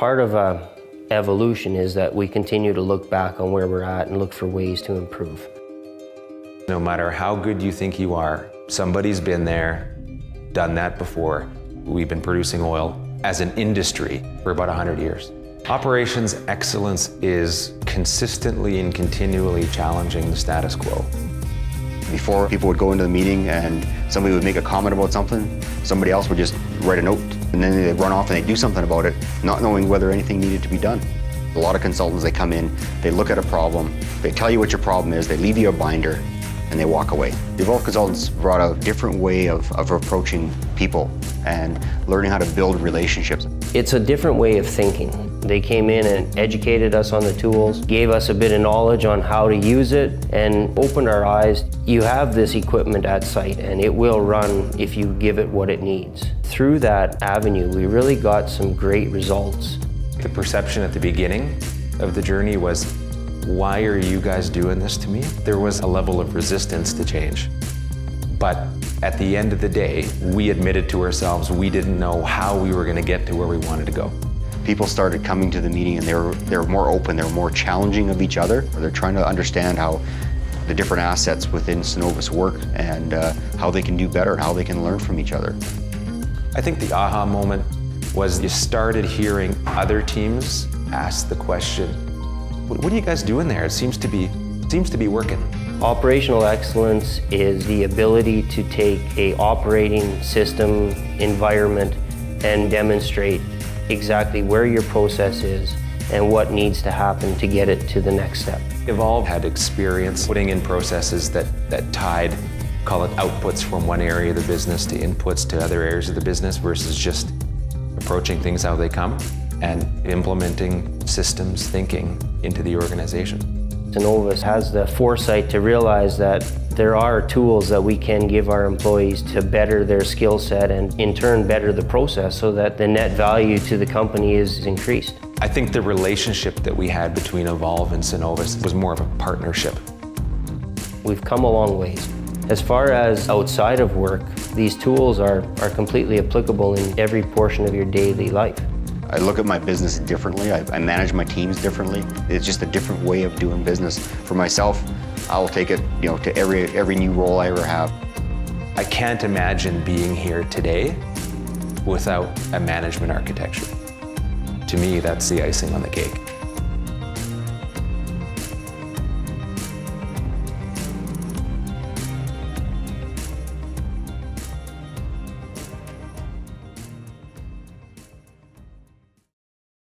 Part of evolution is that we continue to look back on where we're at and look for ways to improve. No matter how good you think you are, somebody's been there, done that before. We've been producing oil as an industry for about 100 years. Operations excellence is consistently and continually challenging the status quo. Before, people would go into the meeting and somebody would make a comment about something, somebody else would just write a note, and then they'd run off and they'd do something about it, not knowing whether anything needed to be done. A lot of consultants, they come in, they look at a problem, they tell you what your problem is, they leave you a binder, and they walk away. The Evolve consultants brought a different way of approaching people and learning how to build relationships. It's a different way of thinking. They came in and educated us on the tools, gave us a bit of knowledge on how to use it, and opened our eyes. You have this equipment at site and it will run if you give it what it needs. Through that avenue, we really got some great results. The perception at the beginning of the journey was, why are you guys doing this to me? There was a level of resistance to change. But at the end of the day, we admitted to ourselves we didn't know how we were going to get to where we wanted to go. People started coming to the meeting and they were more open, they were more challenging of each other. They're trying to understand how the different assets within Cenovus work and how they can do better, how they can learn from each other. I think the aha moment was you started hearing other teams ask the question, what are you guys doing there? It seems to be working. Operational excellence is the ability to take an operating system environment and demonstrate exactly where your process is and what needs to happen to get it to the next step. Evolve had experience putting in processes that tied, call it outputs from one area of the business to inputs to other areas of the business versus just approaching things how they come and implementing systems thinking into the organization. Cenovus has the foresight to realize that there are tools that we can give our employees to better their skill set and in turn better the process so that the net value to the company is increased. I think the relationship that we had between Evolve and Cenovus was more of a partnership. We've come a long ways. As far as outside of work, these tools are completely applicable in every portion of your daily life. I look at my business differently. I manage my teams differently. It's just a different way of doing business. For myself, I will take it, to every new role I ever have. I can't imagine being here today without a management architecture. To me, that's the icing on the cake.